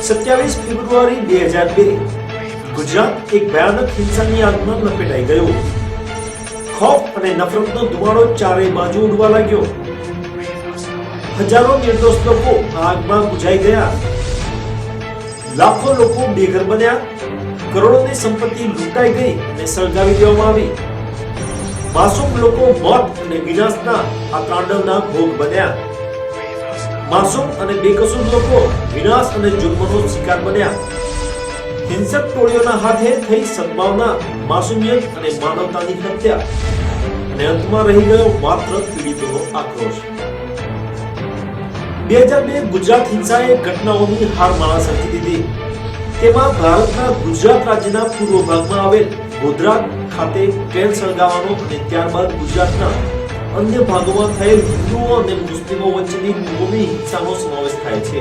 27 ફેબ્રુઆરી 2002 ગુજરાત એક ભયાનક હિંસાની આગમાં લપેટાઈ ગયું. ખોફ અને નફરતનો ધુમાડો ચારે બાજુ ઉડવા લાગ્યો. હજારો નિર્દોષ લોકો આગમાં બુઝાઈ ગયા. લાખો લોકો બેઘર બન્યા. કરોડોની સંપત્તિ લૂંટાઈ ગઈ અને સળગાવી દેવામાં આવી. માસૂમ લોકો મોત અને વિનાશના આ તાંડવના ભોગ બન્યા. માસૂમ અને બેકસૂર લોકો વિનાશ અને જુલ્મનો શિકાર બન્યા. હિંસક ટોળીઓના હાથે થઈ સદભાવના, માસૂમિયત અને માનવતાની હત્યા, અને અંતમાં રહી ગયો માત્ર પીડિતોનો આક્રોશ. 2002 ગુજરાત હિંસાએ ઘટનાઓની હારમાળા સર્જી દીધી. તેમાં ભારતના ગુજરાત રાજ્યના પૂર્વ ભાગમાં આવેલ ગોધરા ખાતે ટ્રેન સળગાવવાનો અને ત્યારબાદ ગુજરાતના અન્ય ભાગોમાં થયેલ હિન્દુઓ અને મુસ્લિમો વચ્ચેની કોમી હિંસાનો સમાવેશ થાય છે.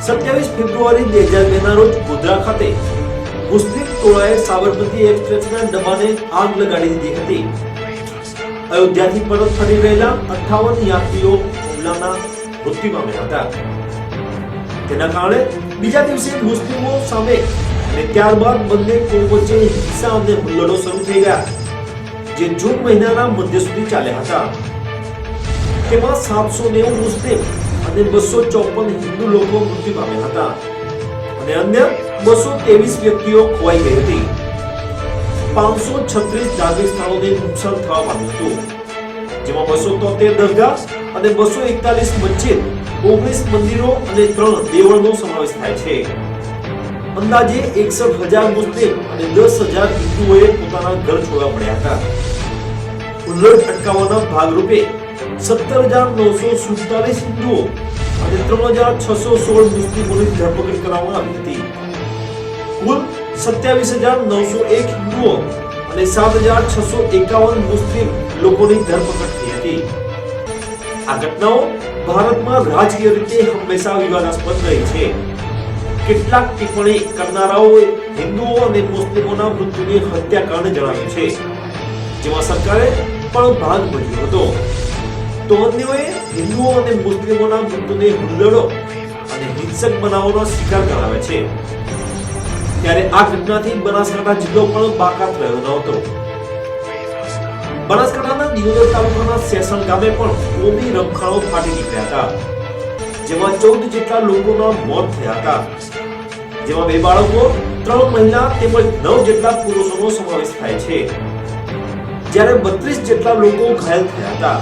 27 ફેબ્રુઆરી 2002 ના રોજ ગોધરા ખાતે મુસ્લિમ ટોળાએ સાબરમતી એક્સપ્રેસના ડબ્બાને આગ લગાડી દીધી હતી. અયોધ્યાથી પરત ફરી રહેલા 58 યાત્રીઓ હુમલાના મૃત્યુ પામ્યા હતા. તેના કારણે બીજા દિવસે મુસ્લિમો સામે અને ત્યારબાદ બંને કોમ વચ્ચે હિંસા અને હુલ્લડો શરૂ થઈ ગયા, જે જૂન મહિનાના મધ્ય સુધી ચાલ્યા હતા. તેમાં 790 મુસ્લિમ અને 254 હિન્દુ લોકો મૃત્યુ પામ્યા હતા અને અન્ય 223 વ્યક્તિઓ ખોવાઈ ગઈ હતી. 536 ધાર્મિક સ્થળોને નુકસાન થવા પામ્યું હતું, જેમાં 273 દરગાહ અને 241 મસ્જિદ, 19 મંદિરો અને 3 દેવળનો સમાવેશ થાય છે. અંદાજે 61,000 મુસ્લિમ અને 10,000 હિન્દુઓએ પોતાના ઘર છોડવા પડ્યા હતા. હુલ્લડ અટકાવવાના ભાગરૂપે 17,947 હિન્દુઓ અને 3,616 મુસ્લિમોની ધરપકડ કરવામાં આવી હતી. કુલ 27,901 હિન્દુઓ અને 7,651 મુસ્લિમ લોકોની ધરપકડ થઈ હતી. આ ઘટનાઓ ભારતમાં રાજકીય રીતે હંમેશા વિવાદાસ્પદ રહી છે. કેટલાક ટિપ્પણી કરનારાઓએ હિન્દુઓ અને મુસ્લિમોના મૃત્યુને હત્યાકાંડ જણાવ્યું છે, જેમાં સરકારે પણ ભાગ ભજવ્યો હતો. તો અન્યોએ હિન્દુઓ અને મુસ્લિમોના મૃત્યુને હુલ્લડો અને હિંસક બનાવવાનો શિકાર ગણાવે છે. ત્યારે આ ઘટનાથી બનાસકાંઠા જિલ્લો પણ બાકાત રહ્યો નહોતો. બનાસકાંઠાના દિયોદર તાલુકાના સેસણ ગામે પણ કોમી રમખાણો ફાટી નીકળ્યા હતા, જેમાં 14 જેટલા લોકોના મોત થયા હતા, જેમાં 2 બાળકો, 3 મહિલા તેમજ 9 જેટલા પુરુષોનો સમાવેશ થાય છે. જ્યારે 32 જેટલા લોકો ઘાયલ થયા હતા,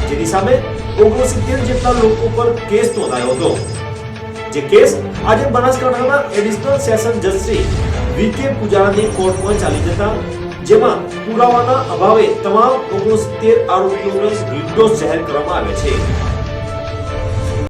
જેની સામે 69 જેટલા લોકો પર કેસ નોંધાયો હતો. જે કેસ આજે બનાસકાંઠાના એડિશનલ સેશન જજ શ્રી વી.કે. પૂજારાની કોર્ટમાં ચાલી જતા, જેમાં પુરાવાના અભાવે તમામ 69 આરોપીઓને નિર્દોષ જાહેર કરવામાં આવ્યા છે.